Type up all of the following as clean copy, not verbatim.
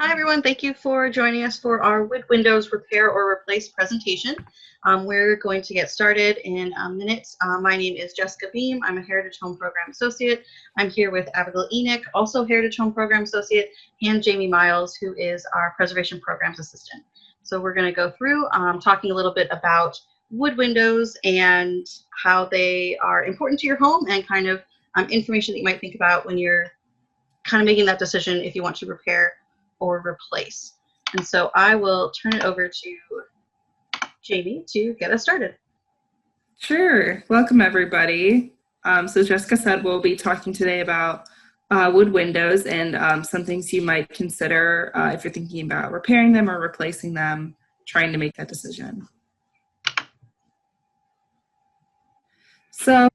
Hi everyone, thank you for joining us for our wood windows repair or replace presentation. We're going to get started in minutes. My name is Jessica Beam. I'm a Heritage Home Program Associate. I'm here with Abigail Enoch, also Heritage Home Program Associate, and Jamie Miles, who is our Preservation Programs Assistant. So we're going to go through talking a little bit about wood windows and how they are important to your home and kind of information that you might think about when you're kind of making that decision if you want to repair or replace. And so I will turn it over to Jamie to get us started. Sure. Welcome, everybody. So Jessica said we'll be talking today about wood windows and some things you might consider if you're thinking about repairing them or replacing them, trying to make that decision. So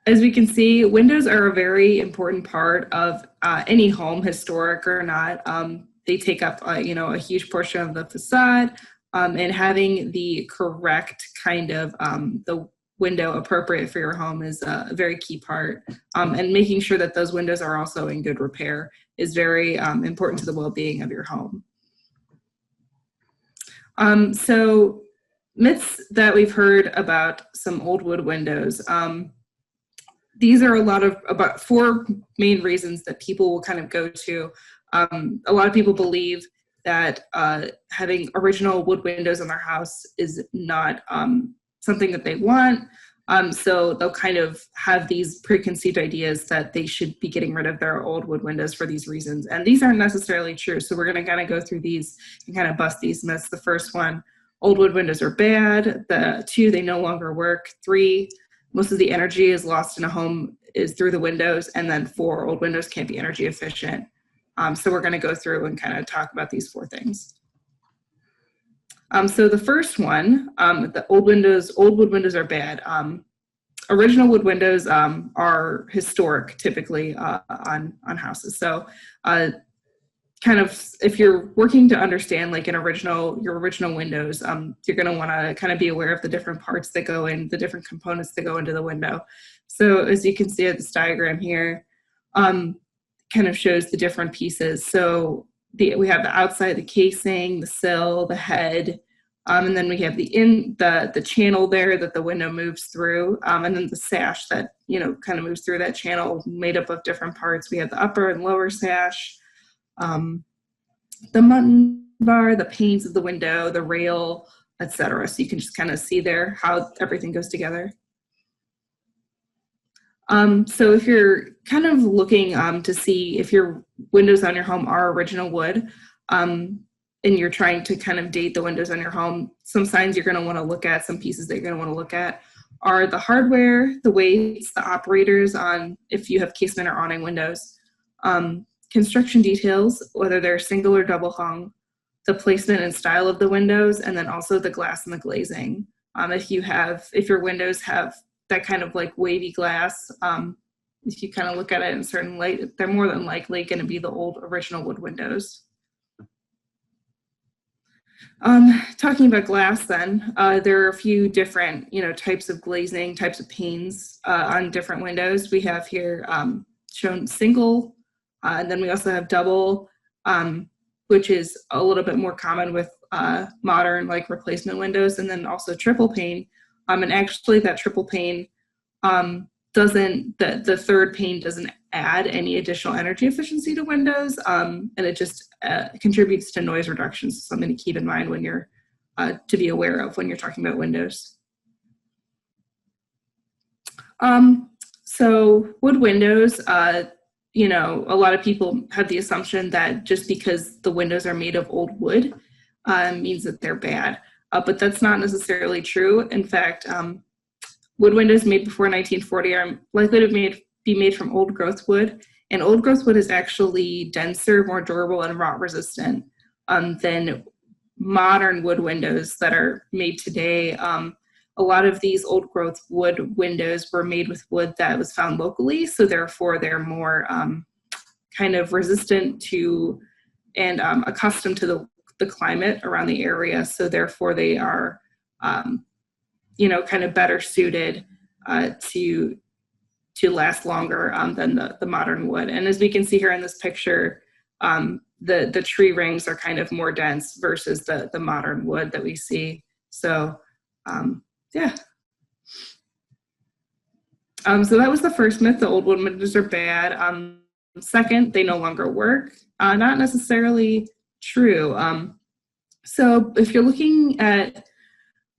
as we can see, windows are a very important part of any home, historic or not. They take up, a huge portion of the facade, and having the correct kind of the window appropriate for your home is a very key part. And making sure that those windows are also in good repair is very important to the well-being of your home. So myths that we've heard about some old wood windows. These are about four main reasons that people will kind of go to. A lot of people believe that having original wood windows in their house is not something that they want. So they'll kind of have these preconceived ideas that they should be getting rid of their old wood windows for these reasons. And these aren't necessarily true. So we're going to kind of go through these and kind of bust these myths. The first one, old wood windows are bad. The two, they no longer work. Three, most of the energy is lost in a home is through the windows. And then four, old windows can't be energy efficient. So we're going to go through and kind of talk about these four things. So the first one, the old wood windows are bad. Original wood windows are historic, typically on houses. So kind of if you're working to understand like your original windows, you're going to want to kind of be aware of the different parts that go in, the different components that go into the window. So as you can see at this diagram here, kind of shows the different pieces. So we have the outside, the casing, the sill, the head, and then we have the channel there that the window moves through, and then the sash that kind of moves through that channel, made up of different parts. We have the upper and lower sash, the mutton bar, the panes of the window, the rail, etc. So you can just kind of see there how everything goes together. So if you're kind of looking to see if your windows on your home are original wood, and you're trying to kind of date the windows on your home, some signs you're going to want to look at, some pieces that you're going to want to look at are the hardware, the weights, the operators on if you have casement or awning windows, construction details, whether they're single or double hung, the placement and style of the windows, and then also the glass and the glazing. If your windows have that kind of like wavy glass, if you kind of look at it in a certain light, they're more than likely going to be the old original wood windows. Talking about glass then, there are a few different types of glazing, types of panes on different windows. We have here shown single, and then we also have double, which is a little bit more common with modern like replacement windows, and then also triple pane. And actually that triple pane the third pane doesn't add any additional energy efficiency to windows, and it just contributes to noise reduction. So something to keep in mind when you're to be aware of when you're talking about windows. So wood windows, a lot of people have the assumption that just because the windows are made of old wood means that they're bad. But that's not necessarily true. In fact, wood windows made before 1940 are likely to be made from old growth wood. And old growth wood is actually denser, more durable, and rot resistant than modern wood windows that are made today. A lot of these old growth wood windows were made with wood that was found locally. So therefore they're more kind of resistant to and accustomed to the climate around the area. So therefore they are, kind of better suited to last longer than the modern wood. And as we can see here in this picture, The tree rings are kind of more dense versus the modern wood that we see. So yeah. So that was the first myth, the old wood windows are bad. Second, they no longer work. Not necessarily true. So if you're looking at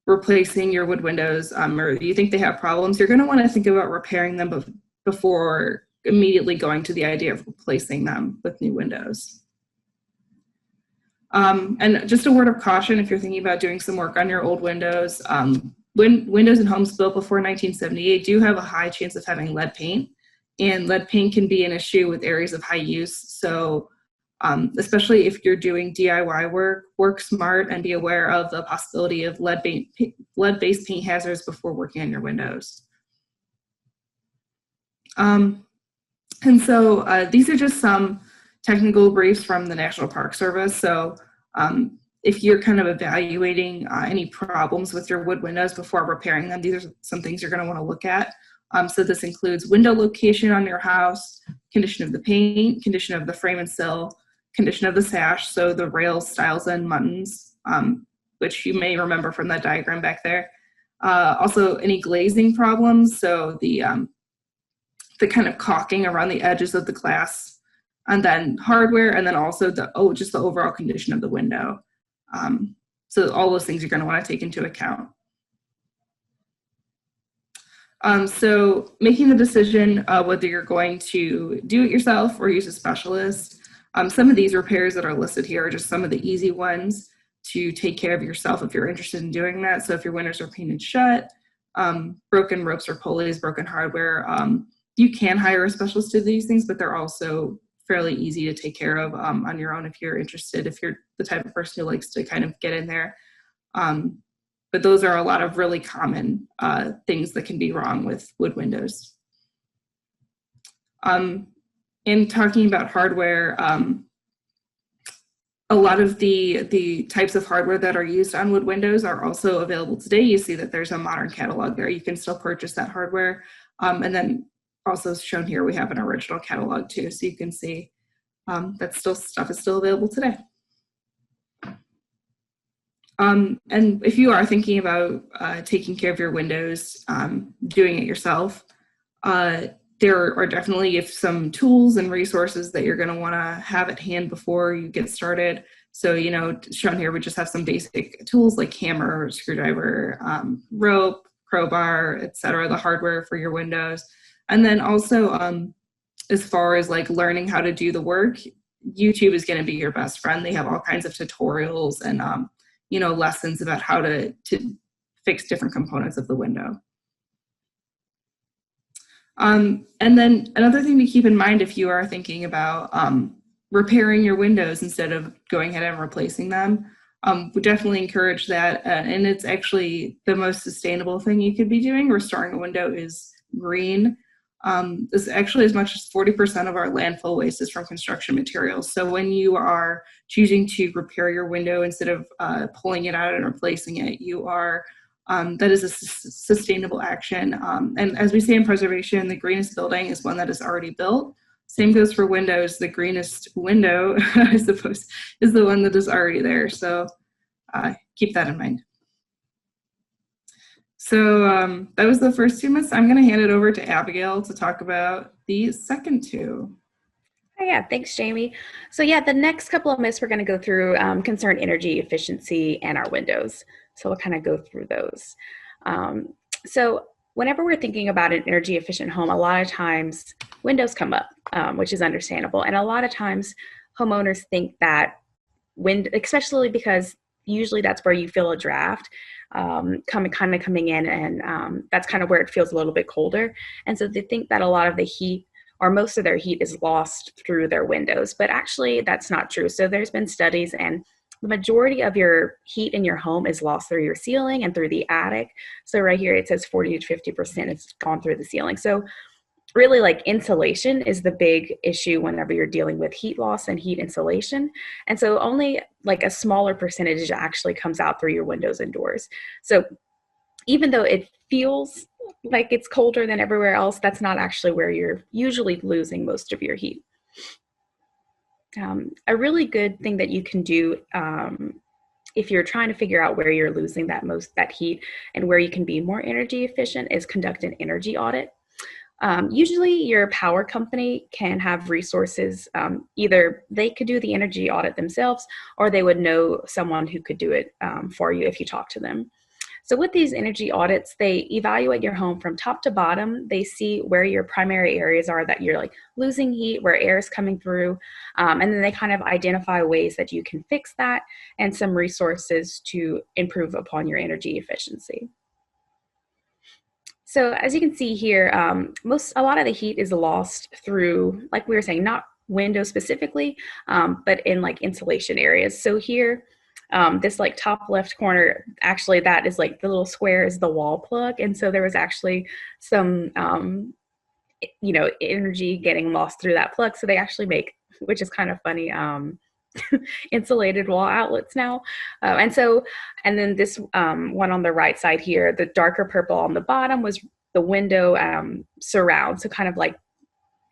replacing your wood windows, or you think they have problems, you're going to want to think about repairing them before immediately going to the idea of replacing them with new windows. And just a word of caution, if you're thinking about doing some work on your old windows, windows in homes built before 1978 do have a high chance of having lead paint, and lead paint can be an issue with areas of high use. So especially if you're doing DIY work, work smart and be aware of the possibility of lead-based paint hazards before working on your windows. And so these are just some technical briefs from the National Park Service. So if you're kind of evaluating any problems with your wood windows before repairing them, these are some things you're going to want to look at. So this includes window location on your house, condition of the paint, condition of the frame and sill, condition of the sash, so the rails, stiles, and muttons, which you may remember from that diagram back there. Also, any glazing problems, so the kind of caulking around the edges of the glass, and then hardware, and then also just the overall condition of the window. So all those things you're going to want to take into account. So making the decision whether you're going to do it yourself or use a specialist. Some of these repairs that are listed here are just some of the easy ones to take care of yourself if you're interested in doing that. So if your windows are painted shut, broken ropes or pulleys, broken hardware, you can hire a specialist to do these things, but they're also fairly easy to take care of on your own if you're interested, if you're the type of person who likes to kind of get in there. But those are a lot of really common things that can be wrong with wood windows. In talking about hardware, a lot of the types of hardware that are used on wood windows are also available today. You see that there's a modern catalog there. You can still purchase that hardware. And then also shown here, we have an original catalog too. So you can see that stuff is still available today. And if you are thinking about taking care of your windows, doing it yourself, there are definitely some tools and resources that you're going to want to have at hand before you get started. So, you know, shown here, we just have some basic tools like hammer, screwdriver, rope, crowbar, etc., the hardware for your windows. And then also, as far as like learning how to do the work, YouTube is going to be your best friend. They have all kinds of tutorials and, you know, lessons about how to fix different components of the window. And then another thing to keep in mind if you are thinking about repairing your windows instead of going ahead and replacing them, we definitely encourage that. And it's actually the most sustainable thing you could be doing. Restoring a window is green. This actually as much as 40% of our landfill waste is from construction materials. So when you are choosing to repair your window instead of pulling it out and replacing it, you are that is a sustainable action. And as we say in preservation, the greenest building is one that is already built. Same goes for windows. The greenest window, I suppose, is the one that is already there. So keep that in mind. So that was the first 2 myths. I'm going to hand it over to Abigail to talk about the second 2. Oh, yeah, thanks, Jamie. So yeah, the next couple of myths we're going to go through concern energy efficiency and our windows. So we'll kind of go through those. So whenever we're thinking about an energy efficient home, a lot of times windows come up, which is understandable. And a lot of times homeowners think that especially because usually that's where you feel a draft coming in, and that's kind of where it feels a little bit colder. And so they think that a lot of the heat or most of their heat is lost through their windows, but actually that's not true. So there's been studies, and the majority of your heat in your home is lost through your ceiling and through the attic. So right here it says 40 to 50% is gone through the ceiling. So really, like, insulation is the big issue whenever you're dealing with heat loss and heat insulation. And so only like a smaller percentage actually comes out through your windows and doors. So even though it feels like it's colder than everywhere else, that's not actually where you're usually losing most of your heat. A really good thing that you can do if you're trying to figure out where you're losing that heat and where you can be more energy efficient is conduct an energy audit. Usually your power company can have resources. Either they could do the energy audit themselves, or they would know someone who could do it for you if you talk to them. So with these energy audits, they evaluate your home from top to bottom. They see where your primary areas are that you're like losing heat, where air is coming through. And then they kind of identify ways that you can fix that and some resources to improve upon your energy efficiency. So as you can see here, a lot of the heat is lost through, like we were saying, not windows specifically, but in like insulation areas. So here, this like top left corner, actually that is like the little square is the wall plug. And so there was actually some, energy getting lost through that plug. So they actually make, which is kind of funny, insulated wall outlets now. And then this one on the right side here, the darker purple on the bottom was the window surround. So kind of like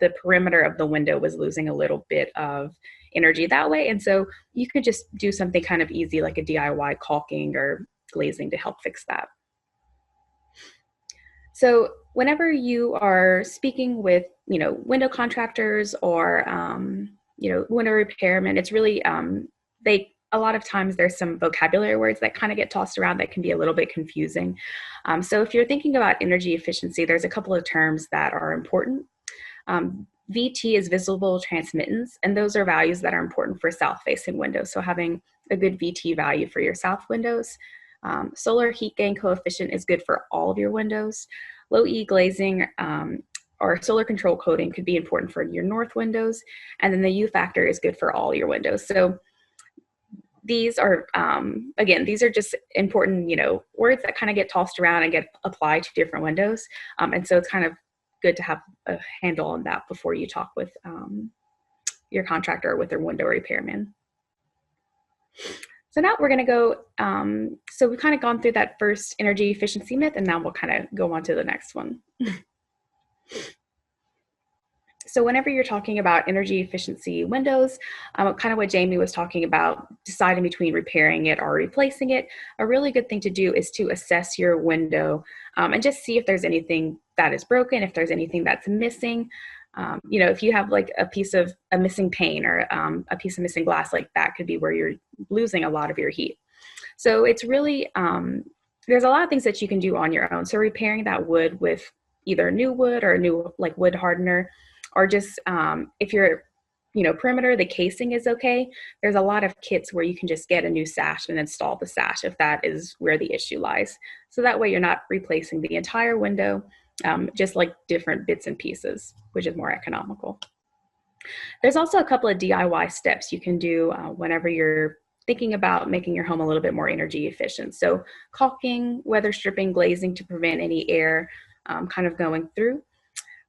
the perimeter of the window was losing a little bit of energy that way. And so you could just do something kind of easy like a DIY caulking or glazing to help fix that. So whenever you are speaking with, window contractors or, window repairmen, it's really, a lot of times there's some vocabulary words that kind of get tossed around that can be a little bit confusing. So if you're thinking about energy efficiency, there's a couple of terms that are important. VT is visible transmittance, and those are values that are important for south-facing windows. So having a good VT value for your south windows. Solar heat gain coefficient is good for all of your windows. Low E glazing or solar control coating could be important for your north windows. And then the U factor is good for all your windows. So these are, again, these are just important, words that kind of get tossed around and get applied to different windows. And so it's kind of good to have a handle on that before you talk with your contractor or with their window repairman. So now we're going to go, so we've kind of gone through that first energy efficiency myth, and now we'll kind of go on to the next one. So whenever you're talking about energy efficiency windows, kind of what Jamie was talking about, deciding between repairing it or replacing it, a really good thing to do is to assess your window and just see if there's anything that is broken, if there's anything that's missing. If you have like a missing pane or a piece of missing glass, like that could be where you're losing a lot of your heat. So it's really, there's a lot of things that you can do on your own. So repairing that wood with either new wood or a new like wood hardener, or just if you're, perimeter, the casing is okay. There's a lot of kits where you can just get a new sash and install the sash if that is where the issue lies. So that way you're not replacing the entire window, just like different bits and pieces, which is more economical. There's also a couple of DIY steps you can do whenever you're thinking about making your home a little bit more energy efficient. So caulking, weather stripping, glazing to prevent any air kind of going through.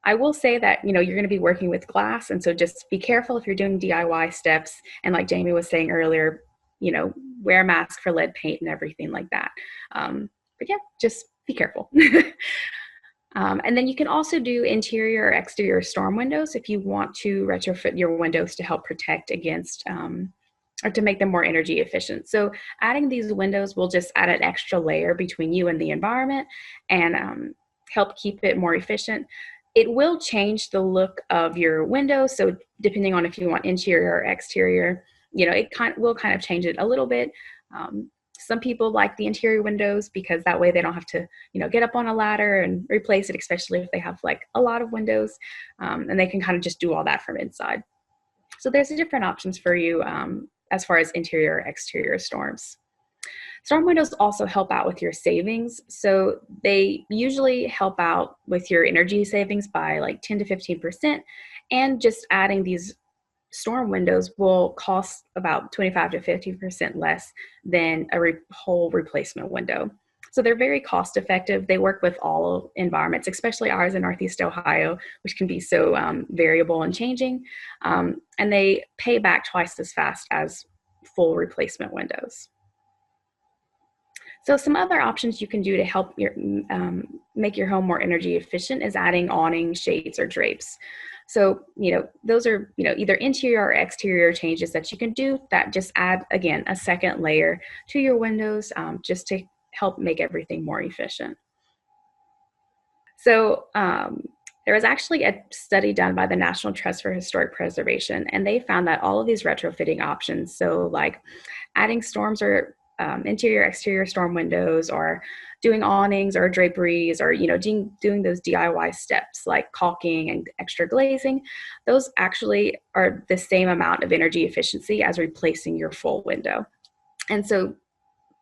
I will say that, you're going to be working with glass, and so just be careful if you're doing DIY steps. And like Jamie was saying earlier, wear a mask for lead paint and everything like that. But yeah, just be careful. And then you can also do interior or exterior storm windows if you want to retrofit your windows to help protect against or to make them more energy efficient. So adding these windows will just add an extra layer between you and the environment and help keep it more efficient. It will change the look of your window. So depending on if you want interior or exterior, it will kind of change it a little bit. Some people like the interior windows because that way they don't have to, get up on a ladder and replace it, especially if they have like a lot of windows, and they can kind of just do all that from inside. So there's different options for you as far as interior or exterior storms. Storm windows also help out with your savings. So they usually help out with your energy savings by like 10 to 15%. And just adding these storm windows will cost about 25 to 50% less than a whole replacement window. So they're very cost effective. They work with all environments, especially ours in Northeast Ohio, which can be so variable and changing. And they pay back twice as fast as full replacement windows. So some other options you can do to help make your home more energy efficient is adding awning, shades, or drapes. So, those are, either interior or exterior changes that you can do that just add, again, a second layer to your windows, just to help make everything more efficient. So there was actually a study done by the National Trust for Historic Preservation, and they found that all of these retrofitting options, so like adding storms or interior, exterior storm windows, or doing awnings or draperies, or doing those DIY steps like caulking and extra glazing, those actually are the same amount of energy efficiency as replacing your full window. And so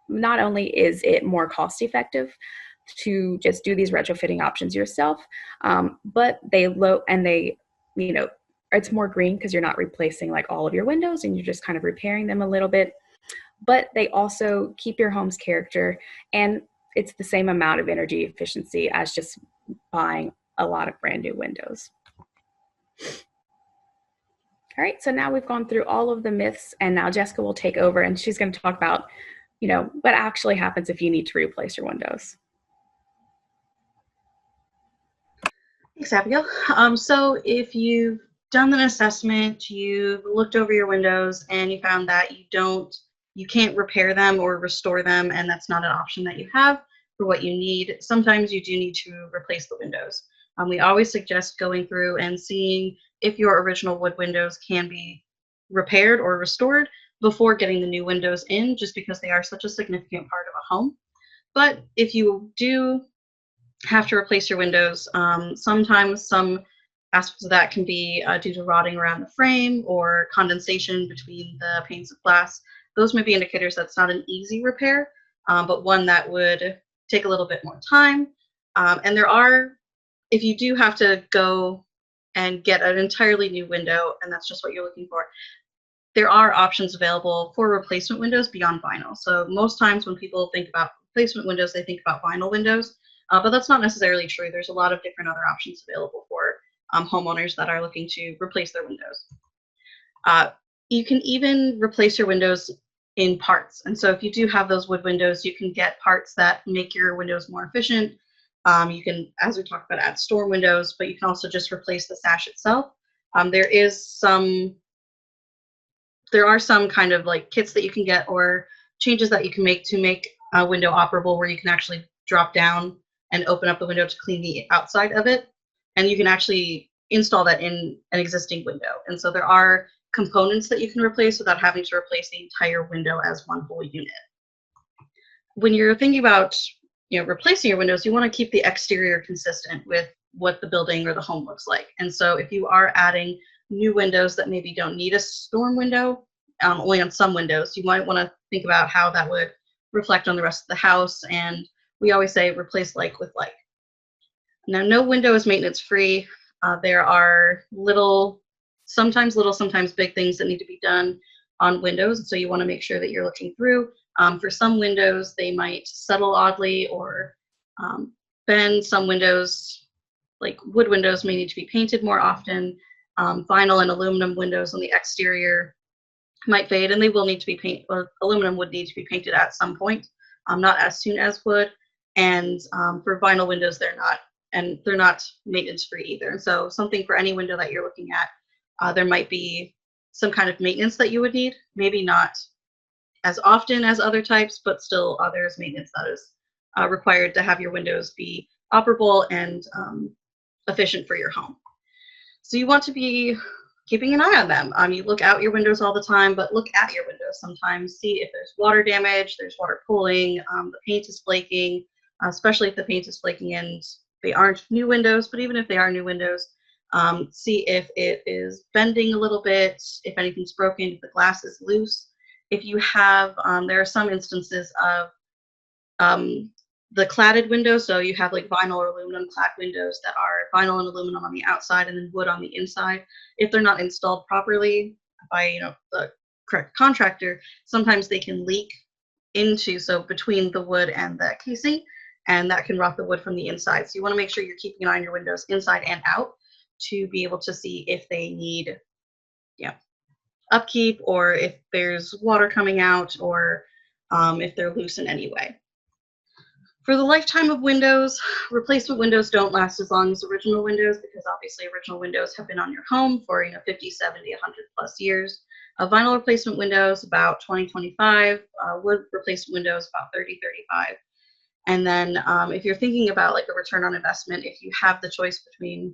not only is it more cost effective to just do these retrofitting options yourself, but it's more green because you're not replacing like all of your windows and you're just kind of repairing them a little bit. But they also keep your home's character, and it's the same amount of energy efficiency as just buying a lot of brand new windows. All right, so now we've gone through all of the myths, and now Jessica will take over and she's going to talk about, what actually happens if you need to replace your windows. Thanks, Abigail. So if you've done an assessment, you've looked over your windows and you found that you can't repair them or restore them, and that's not an option that you have for what you need, sometimes you do need to replace the windows. We always suggest going through and seeing if your original wood windows can be repaired or restored before getting the new windows in, just because they are such a significant part of a home. But if you do have to replace your windows, sometimes some aspects of that can be due to rotting around the frame or condensation between the panes of glass. Those may be indicators that's not an easy repair, but one that would take a little bit more time. And if you do have to go and get an entirely new window, and that's just what you're looking for, there are options available for replacement windows beyond vinyl. So most times when people think about replacement windows, they think about vinyl windows, but that's not necessarily true. There's a lot of different other options available for homeowners that are looking to replace their windows. You can even replace your windows in parts. And so if you do have those wood windows, you can get parts that make your windows more efficient. You can, as we talked about, add storm windows, but you can also just replace the sash itself. There are some kind of like kits that you can get or changes that you can make to make a window operable, where you can actually drop down and open up the window to clean the outside of it. And you can actually install that in an existing window. And so there are components that you can replace without having to replace the entire window as one whole unit. When you're thinking about replacing your windows, you want to keep the exterior consistent with what the building or the home looks like. And so if you are adding new windows that maybe don't need a storm window, only on some windows, you might want to think about how that would reflect on the rest of the house. And we always say replace like with like. Now, no window is maintenance free. There are sometimes big things that need to be done on windows. So you want to make sure that you're looking through. For some windows, they might settle oddly or bend. Some windows, like wood windows, may need to be painted more often. Vinyl and aluminum windows on the exterior might fade, and they will need to be painted, or aluminum would need to be painted at some point, not as soon as wood. And for vinyl windows, they're not maintenance free either. And so something for any window that you're looking at, there might be some kind of maintenance that you would need, maybe not as often as other types, but still there's maintenance that is required to have your windows be operable and efficient for your home. So you want to be keeping an eye on them. You look out your windows all the time, but look at your windows sometimes. See if there's water damage, there's water pooling, the paint is flaking, especially if the paint is flaking and they aren't new windows, but even if they are new windows, see if it is bending a little bit, if anything's broken, if the glass is loose. If you have, there are some instances of the cladded windows, so you have like vinyl or aluminum clad windows that are vinyl and aluminum on the outside and then wood on the inside. If they're not installed properly by the correct contractor, sometimes they can leak so between the wood and the casing, and that can rot the wood from the inside. So you want to make sure you're keeping an eye on your windows inside and out to be able to see if they need upkeep, or if there's water coming out, or if they're loose in any way. For the lifetime of windows, replacement windows don't last as long as original windows because obviously original windows have been on your home for 50, 70, 100 plus years. Vinyl replacement windows about 20, 25. Wood replacement windows about 30, 35. And then if you're thinking about like a return on investment, if you have the choice between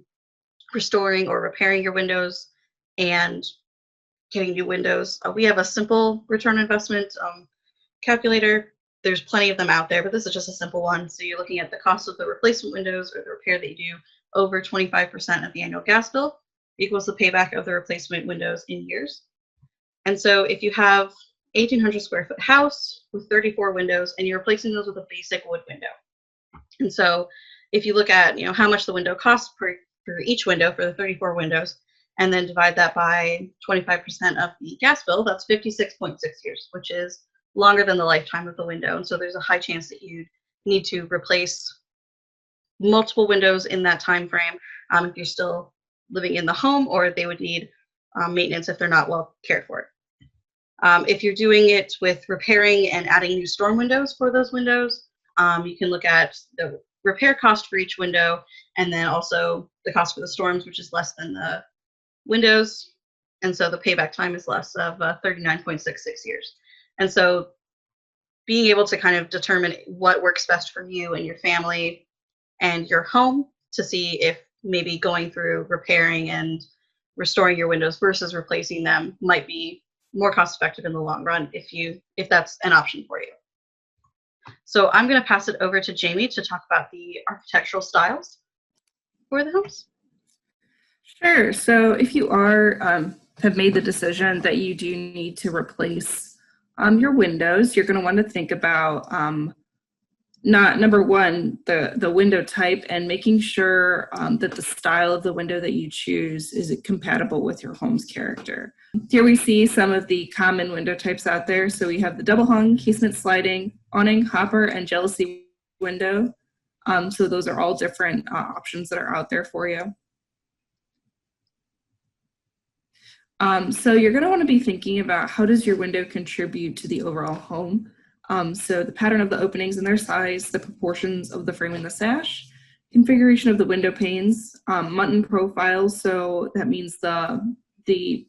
restoring or repairing your windows and getting new windows, we have a simple return on investment calculator. There's plenty of them out there, but this is just a simple one. So you're looking at the cost of the replacement windows or the repair that you do over 25% of the annual gas bill equals the payback of the replacement windows in years. And so if you have 1,800 square foot house with 34 windows and you're replacing those with a basic wood window. And so if you look at how much the window costs for each window for the 34 windows, and then divide that by 25% of the gas bill, that's 56.6 years, which is longer than the lifetime of the window. And so there's a high chance that you'd need to replace multiple windows in that time frame if you're still living in the home, or they would need maintenance if they're not well cared for. If you're doing it with repairing and adding new storm windows for those windows, you can look at the repair cost for each window and then also the cost for the storms, which is less than the windows. And so the payback time is less of 39.66 years. And so being able to kind of determine what works best for you and your family and your home to see if maybe going through repairing and restoring your windows versus replacing them might be more cost effective in the long run if that's an option for you. So I'm going to pass it over to Jamie to talk about the architectural styles for the homes. Sure. So if you have made the decision that you do need to replace your windows, you're going to want to think about number one, the window type, and making sure that the style of the window that you choose is compatible with your home's character. Here we see some of the common window types out there. So we have the double hung, casement sliding, awning, hopper, and jealousy window. So those are all different options that are out there for you. So you're going to want to be thinking about how does your window contribute to the overall home. So the pattern of the openings and their size, the proportions of the frame and the sash, configuration of the window panes, Muntin profiles. So that means the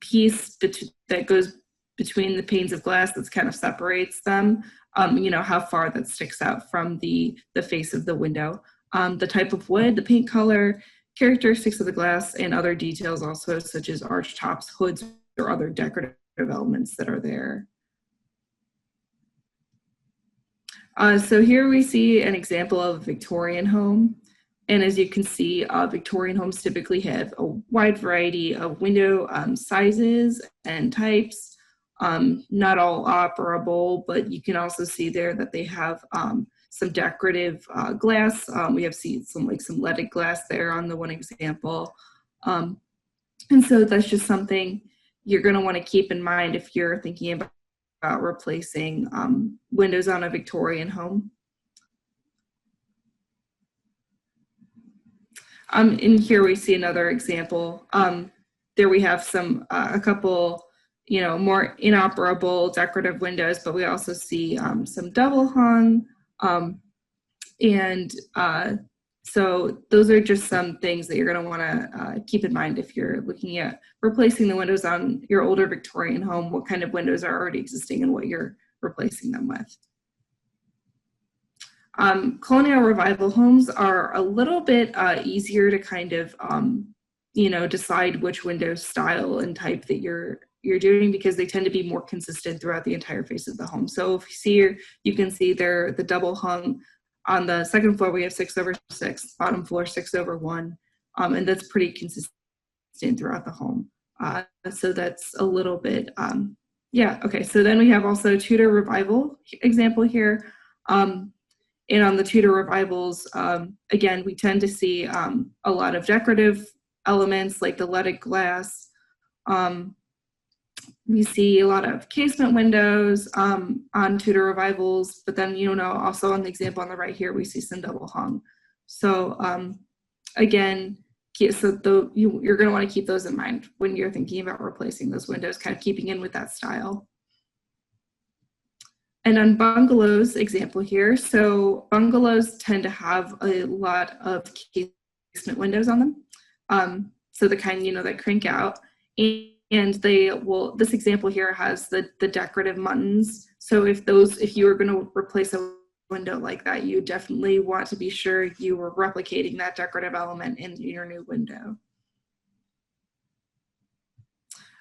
piece that goes between the panes of glass that kind of separates them. How far that sticks out from the face of the window. The type of wood, the paint color, characteristics of the glass, and other details also, such as arch tops, hoods, or other decorative elements that are there. So here we see an example of a Victorian home. And as you can see, Victorian homes typically have a wide variety of window sizes and types. Not all operable, but you can also see there that they have some decorative glass. We have seen some leaded glass there on the one example. And so that's just something you're going to want to keep in mind if you're thinking about replacing windows on a Victorian home. And here we see another example. There we have a couple, more inoperable decorative windows, but we also see some double hung. So those are just some things that you're going to want to keep in mind if you're looking at replacing the windows on your older Victorian home, what kind of windows are already existing and what you're replacing them with. Colonial Revival homes are a little bit easier to kind of, decide which window style and type that you're doing, because they tend to be more consistent throughout the entire face of the home. So if you see here, you can see they're the double hung. On the second floor, we have 6/6, bottom floor 6/1, and that's pretty consistent throughout the home. So that's a little bit, okay. So then we have also Tudor Revival example here. And on the Tudor Revivals, again, we tend to see a lot of decorative elements like the leaded glass. We see a lot of casement windows on Tudor Revivals, but then, also on the example on the right here, we see some double hung. So again, you're going to want to keep those in mind when you're thinking about replacing those windows, kind of keeping in with that style. And on bungalows example here, so bungalows tend to have a lot of casement windows on them. So the kind, that crank out. And they will, this example here has the decorative muttons. So if you were going to replace a window like that, you definitely want to be sure you were replicating that decorative element in your new window.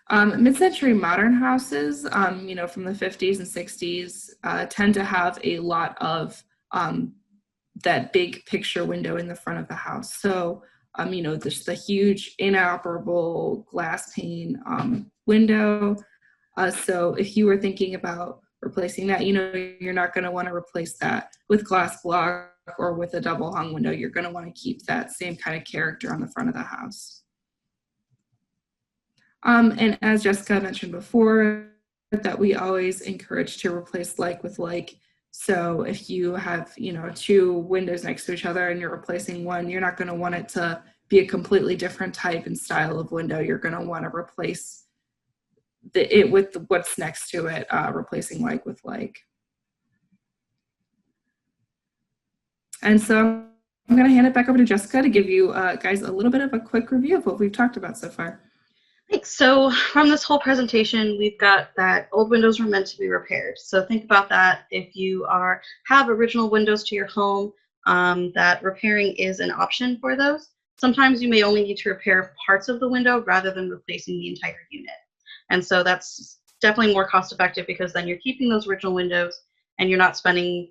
Mid-century modern houses, from the 50s and 60s, tend to have a lot of that big picture window in the front of the house. So, there's the huge inoperable glass pane window. So if you were thinking about replacing that, you're not going to want to replace that with glass block or with a double hung window. You're going to want to keep that same kind of character on the front of the house. And as Jessica mentioned before, that we always encourage to replace like with like. So if you have, two windows next to each other and you're replacing one, you're not going to want it to be a completely different type and style of window. You're going to want to replace it with what's next to it, replacing like with like. And so I'm going to hand it back over to Jessica to give you guys a little bit of a quick review of what we've talked about so far. Thanks. So from this whole presentation, we've got that old windows were meant to be repaired. So think about that. If you have original windows to your home, that repairing is an option for those. Sometimes you may only need to repair parts of the window rather than replacing the entire unit. And so that's definitely more cost effective because then you're keeping those original windows and you're not spending,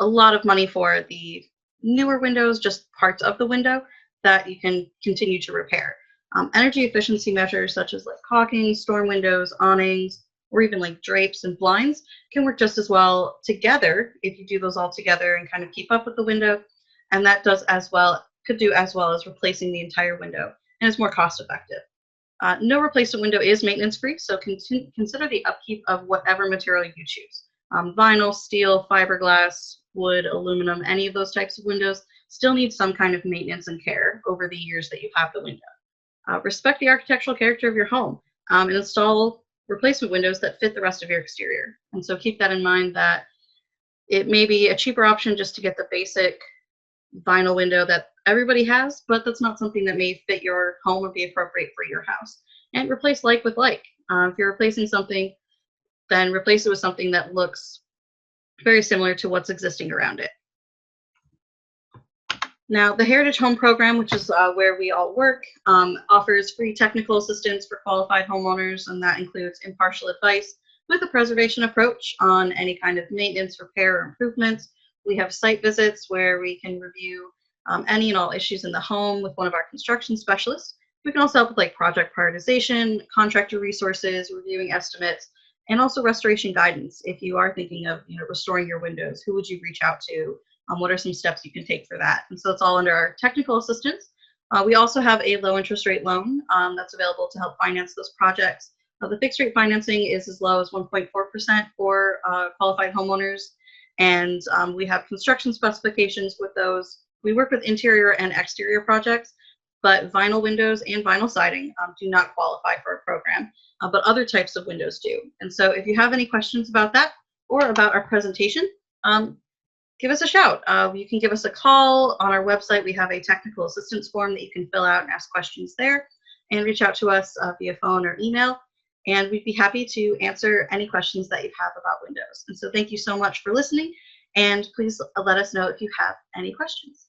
a lot of money for the newer windows, just parts of the window that you can continue to repair. Energy efficiency measures such as like caulking, storm windows, awnings, or even like drapes and blinds can work just as well together if you do those all together and kind of keep up with the window. And that could do as well as replacing the entire window, and it's more cost effective. No replacement window is maintenance free, so consider the upkeep of whatever material you choose. Vinyl, steel, fiberglass, wood, aluminum, any of those types of windows still need some kind of maintenance and care over the years that you have the window. Respect the architectural character of your home and install replacement windows that fit the rest of your exterior. And so keep that in mind that it may be a cheaper option just to get the basic vinyl window that everybody has, but that's not something that may fit your home or be appropriate for your house. And replace like with like. If you're replacing something, then replace it with something that looks very similar to what's existing around it. Now, the Heritage Home Program, which is where we all work, offers free technical assistance for qualified homeowners, and that includes impartial advice with a preservation approach on any kind of maintenance, repair, or improvements. We have site visits where we can review any and all issues in the home with one of our construction specialists. We can also help with like project prioritization, contractor resources, reviewing estimates, and also restoration guidance. If you are thinking of restoring your windows, who would you reach out to? What are some steps you can take for that? And so it's all under our technical assistance. We also have a low interest rate loan that's available to help finance those projects. The fixed rate financing is as low as 1.4% for qualified homeowners. And we have construction specifications with those. We work with interior and exterior projects, but vinyl windows and vinyl siding do not qualify for a program, but other types of windows do. And so if you have any questions about that or about our presentation, give us a shout. You can give us a call. On our website, we have a technical assistance form that you can fill out and ask questions there, and reach out to us via phone or email. And we'd be happy to answer any questions that you have about Windows. And so thank you so much for listening, and please let us know if you have any questions.